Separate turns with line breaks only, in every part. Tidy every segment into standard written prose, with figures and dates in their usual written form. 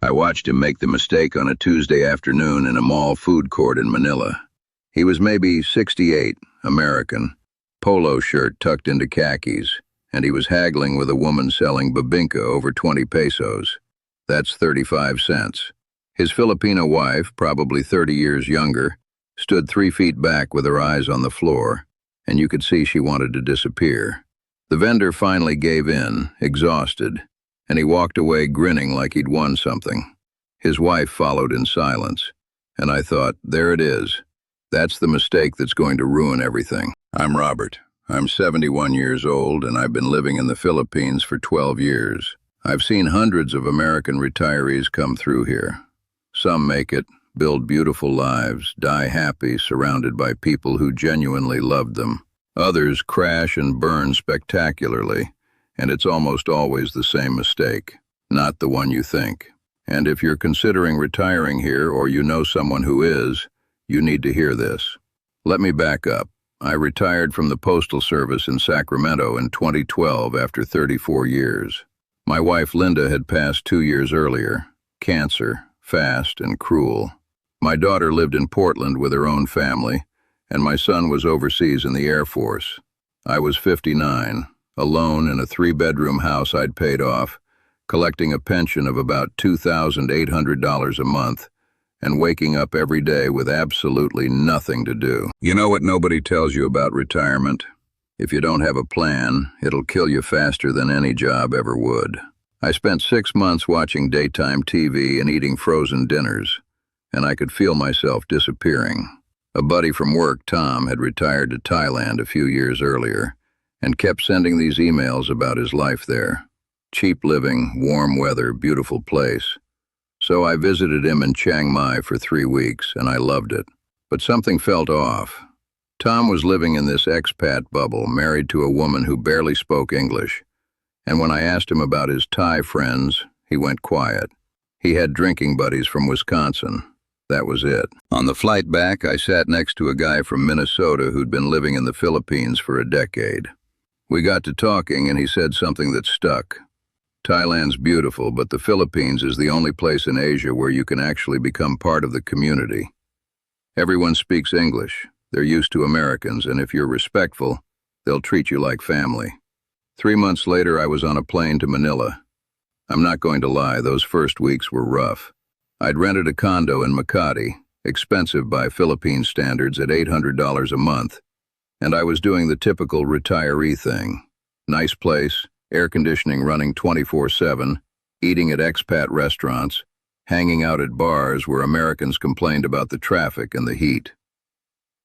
I watched him make the mistake on a Tuesday afternoon in a mall food court in Manila. He was maybe 68, American, polo shirt tucked into khakis, and he was haggling with a woman selling bibingka over 20 pesos. That's 35 cents. His Filipino wife, probably 30 years younger, stood 3 feet back with her eyes on the floor, and you could see she wanted to disappear. The vendor finally gave in, exhausted, and he walked away grinning like he'd won something. His wife followed in silence, and I thought, there it is. That's the mistake that's going to ruin everything. I'm Robert. I'm 71 years old, and I've been living in the Philippines for 12 years. I've seen hundreds of American retirees come through here. Some make it, build beautiful lives, die happy, surrounded by people who genuinely loved them. Others crash and burn spectacularly, and it's almost always the same mistake, not the one you think. And if you're considering retiring here or you know someone who is, you need to hear this. Let me back up. I retired from the Postal Service in Sacramento in 2012 after 34 years. My wife Linda had passed 2 years earlier. Cancer, fast and cruel. My daughter lived in Portland with her own family, and my son was overseas in the Air Force. I was 59, alone in a 3-bedroom house I'd paid off, collecting a pension of about $2,800 a month, and waking up every day with absolutely nothing to do. You know what nobody tells you about retirement? If you don't have a plan, it'll kill you faster than any job ever would. I spent 6 months watching daytime TV and eating frozen dinners, and I could feel myself disappearing. A buddy from work, Tom, had retired to Thailand a few years earlier and kept sending these emails about his life there. Cheap living, warm weather, beautiful place. So I visited him in Chiang Mai for 3 weeks, and I loved it. But something felt off. Tom was living in this expat bubble, married to a woman who barely spoke English. And when I asked him about his Thai friends, he went quiet. He had drinking buddies from Wisconsin. That was it. On the flight back, I sat next to a guy from Minnesota who'd been living in the Philippines for a decade. We got to talking, and he said something that stuck. Thailand's beautiful, but the Philippines is the only place in Asia where you can actually become part of the community. Everyone speaks English. They're used to Americans, and if you're respectful, they'll treat you like family. 3 months later, I was on a plane to Manila. I'm not going to lie, those first weeks were rough. I'd rented a condo in Makati, expensive by Philippine standards at $800 a month, and I was doing the typical retiree thing. Nice place, air conditioning running 24/7, eating at expat restaurants, hanging out at bars where Americans complained about the traffic and the heat.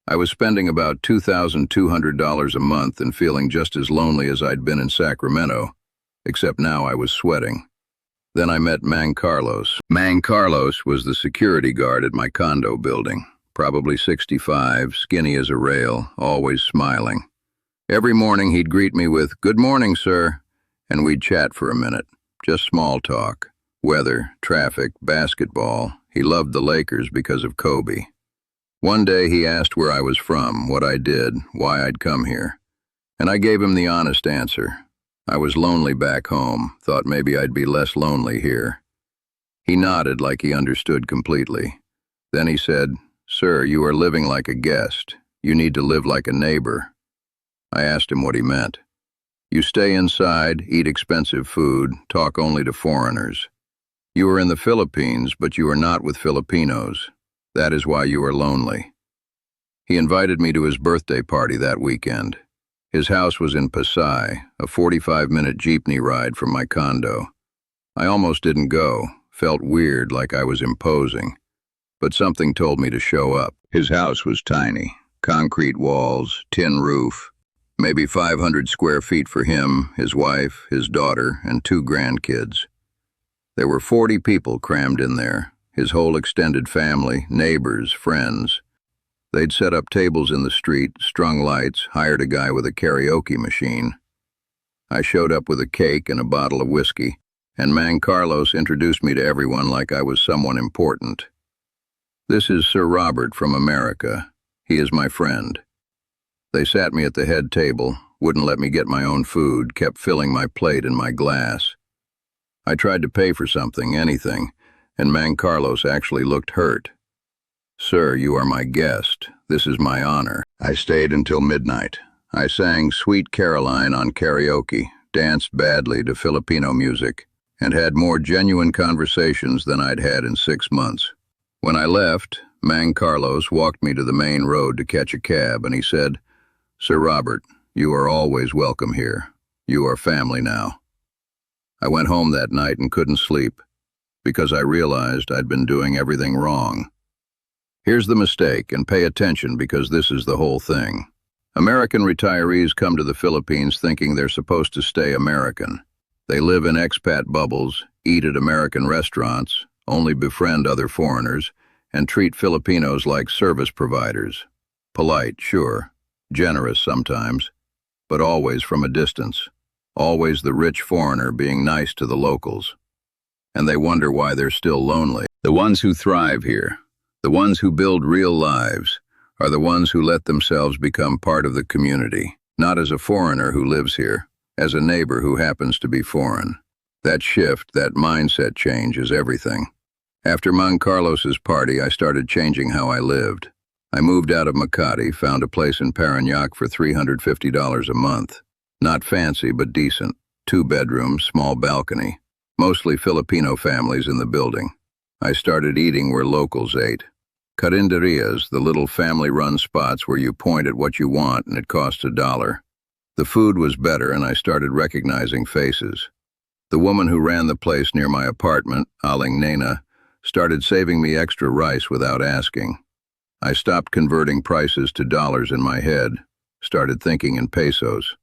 I was spending about $2,200 a month and feeling just as lonely as I'd been in Sacramento, except now I was sweating. Then I met Mang Carlos. Mang Carlos was the security guard at my condo building, probably 65, skinny as a rail, always smiling. Every morning he'd greet me with, "Good morning, sir," and we'd chat for a minute, just small talk, weather, traffic, basketball. He loved the Lakers because of Kobe. One day he asked where I was from, what I did, why I'd come here, and I gave him the honest answer. I was lonely back home, thought maybe I'd be less lonely here. He nodded like he understood completely. Then he said, "Sir, you are living like a guest. You need to live like a neighbor." I asked him what he meant. "You stay inside, eat expensive food, talk only to foreigners. You are in the Philippines, but you are not with Filipinos. That is why you are lonely." He invited me to his birthday party that weekend. His house was in Pasay, a 45-minute jeepney ride from my condo. I almost didn't go, felt weird like I was imposing, but something told me to show up. His house was tiny, concrete walls, tin roof, maybe 500 square feet for him, his wife, his daughter, and 2 grandkids. There were 40 people crammed in there, his whole extended family, neighbors, friends. They'd set up tables in the street, strung lights, hired a guy with a karaoke machine. I showed up with a cake and a bottle of whiskey, and Mang Carlos introduced me to everyone like I was someone important. "This is Sir Robert from America. He is my friend." They sat me at the head table, wouldn't let me get my own food, kept filling my plate and my glass. I tried to pay for something, anything. and Mang Carlos actually looked hurt. "Sir, you are my guest. This is my honor." I stayed until midnight. I sang Sweet Caroline on karaoke, danced badly to Filipino music, and had more genuine conversations than I'd had in 6 months. When I left, Mang Carlos walked me to the main road to catch a cab, and he said, "Sir Robert, you are always welcome here. You are family now." I went home that night and couldn't sleep, because I realized I'd been doing everything wrong. Here's the mistake, and pay attention because this is the whole thing. American retirees come to the Philippines thinking they're supposed to stay American. They live in expat bubbles, eat at American restaurants, only befriend other foreigners, and treat Filipinos like service providers. Polite, sure, generous sometimes, but always from a distance. Always the rich foreigner being nice to the locals. And they wonder why they're still lonely. The ones who thrive here, the ones who build real lives, are the ones who let themselves become part of the community, not as a foreigner who lives here, as a neighbor who happens to be foreign. That shift, that mindset change is everything. After Mang Carlos's party, I started changing how I lived. I moved out of Makati, found a place in Parañaque for $350 a month. Not fancy, but decent. 2 bedrooms, small balcony. Mostly Filipino families in the building. I started eating where locals ate. Carinderias, the little family-run spots where you point at what you want and it costs $1. The food was better and I started recognizing faces. The woman who ran the place near my apartment, Aling Nena, started saving me extra rice without asking. I stopped converting prices to dollars in my head, started thinking in pesos,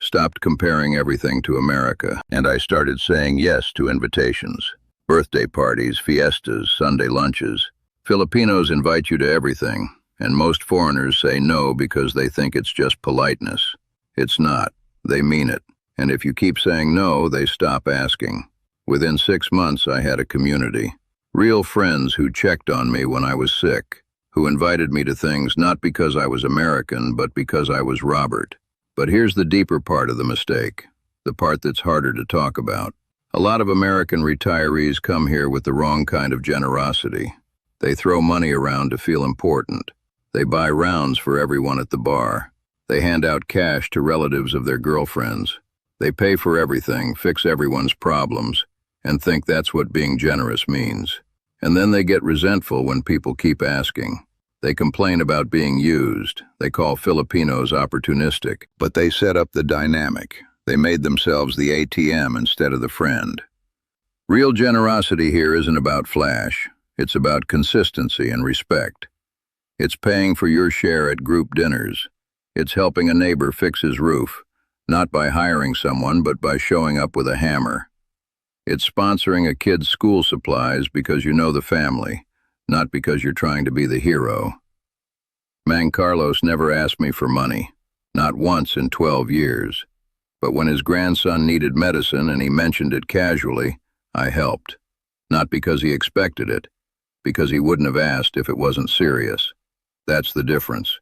stopped comparing everything to America, and I started saying yes to invitations. Birthday parties, fiestas, Sunday lunches. Filipinos invite you to everything, and most foreigners say no because they think it's just politeness. It's not. They mean it. And if you keep saying no, they stop asking. Within 6 months, I had a community. Real friends who checked on me when I was sick, who invited me to things not because I was American, but because I was Robert. But here's the deeper part of the mistake, the part that's harder to talk about. A lot of American retirees come here with the wrong kind of generosity. They throw money around to feel important. They buy rounds for everyone at the bar. They hand out cash to relatives of their girlfriends. They pay for everything, fix everyone's problems, and think that's what being generous means. And then they get resentful when people keep asking. They complain about being used. They call Filipinos opportunistic, but they set up the dynamic. They made themselves the ATM instead of the friend. Real generosity here isn't about flash. It's about consistency and respect. It's paying for your share at group dinners. It's helping a neighbor fix his roof, not by hiring someone, but by showing up with a hammer. It's sponsoring a kid's school supplies because you know the family, not because you're trying to be the hero. Mang Carlos never asked me for money, not once in 12 years. But when his grandson needed medicine and he mentioned it casually, I helped. Not because he expected it, because he wouldn't have asked if it wasn't serious. That's the difference.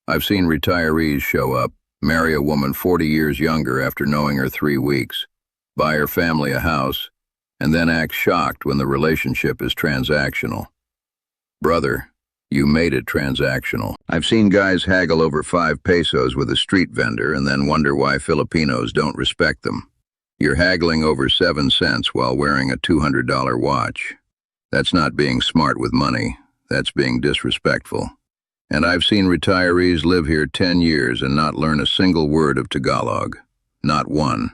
I've seen retirees show up, marry a woman 40 years younger after knowing her 3 weeks, buy her family a house, and then act shocked when the relationship is transactional. Brother, you made it transactional. I've seen guys haggle over 5 pesos with a street vendor and then wonder why Filipinos don't respect them. You're haggling over 7 cents while wearing a $200 watch. That's not being smart with money. That's being disrespectful. And I've seen retirees live here 10 years and not learn a single word of Tagalog. Not one.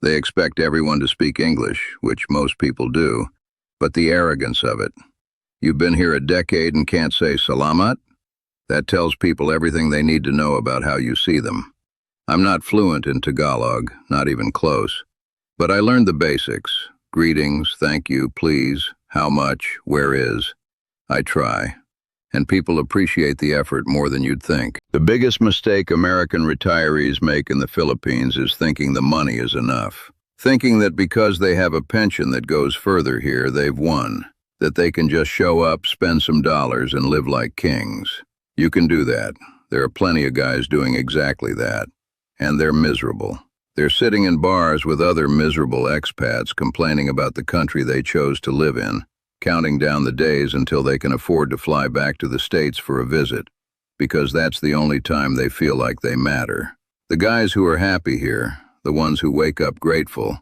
They expect everyone to speak English, which most people do, but the arrogance of it. You've been here a decade and can't say salamat? That tells people everything they need to know about how you see them. I'm not fluent in Tagalog, not even close. But I learned the basics. Greetings, thank you, please, how much, where is. I try. And people appreciate the effort more than you'd think. The biggest mistake American retirees make in the Philippines is thinking the money is enough. Thinking that because they have a pension that goes further here, they've won. That they can just show up, spend some dollars, and live like kings. You can do that. There are plenty of guys doing exactly that. And they're miserable. They're sitting in bars with other miserable expats complaining about the country they chose to live in, counting down the days until they can afford to fly back to the States for a visit, because that's the only time they feel like they matter. The guys who are happy here, the ones who wake up grateful,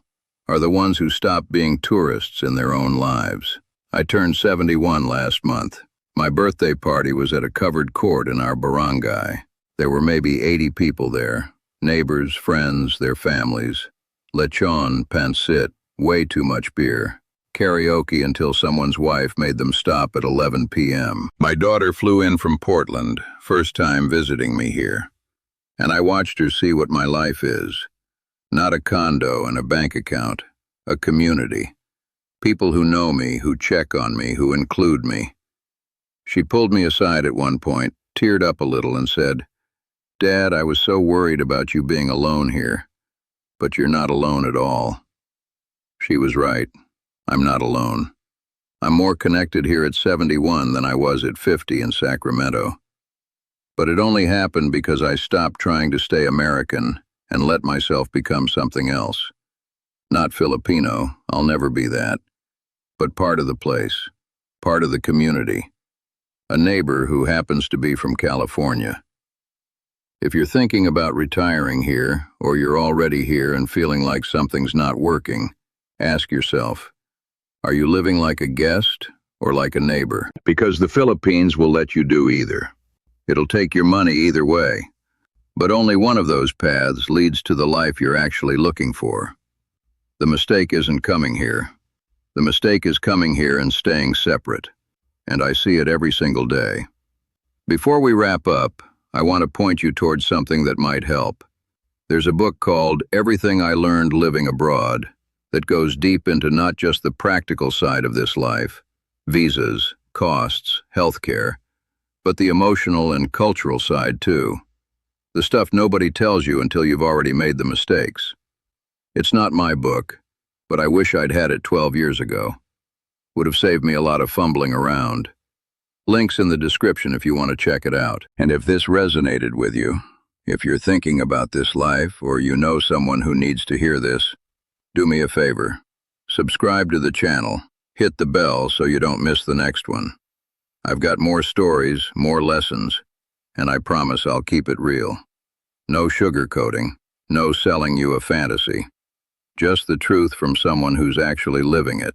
are the ones who stop being tourists in their own lives. I turned 71 last month. My birthday party was at a covered court in our barangay. There were maybe 80 people there, neighbors, friends, their families. Lechon, pancit, way too much beer. Karaoke until someone's wife made them stop at 11 p.m. My daughter flew in from Portland, first time visiting me here. And I watched her see what my life is. Not a condo and a bank account, a community. People who know me, who check on me, who include me. She pulled me aside at one point, teared up a little and said, "Dad, I was so worried about you being alone here. But you're not alone at all." She was right. I'm not alone. I'm more connected here at 71 than I was at 50 in Sacramento. But it only happened because I stopped trying to stay American and let myself become something else. Not Filipino, I'll never be that, but part of the place, part of the community, a neighbor who happens to be from California. If you're thinking about retiring here, or you're already here and feeling like something's not working, ask yourself, are you living like a guest or like a neighbor? Because the Philippines will let you do either. It'll take your money either way, but only one of those paths leads to the life you're actually looking for. The mistake isn't coming here. The mistake is coming here and staying separate, and I see it every single day. Before we wrap up, I want to point you towards something that might help. There's a book called Everything I Learned Living Abroad that goes deep into not just the practical side of this life, visas, costs, healthcare, but the emotional and cultural side too. The stuff nobody tells you until you've already made the mistakes. It's not my book, but I wish I'd had it 12 years ago. Would have saved me a lot of fumbling around. Links in the description if you want to check it out. And if this resonated with you, if you're thinking about this life or you know someone who needs to hear this, do me a favor. Subscribe to the channel. Hit the bell so you don't miss the next one. I've got more stories, more lessons, and I promise I'll keep it real. No sugarcoating, no selling you a fantasy. Just the truth from someone who's actually living it.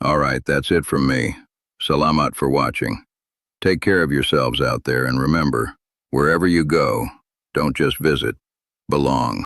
All right, that's it from me. Salamat for watching. Take care of yourselves out there, and remember, wherever you go, don't just visit, belong.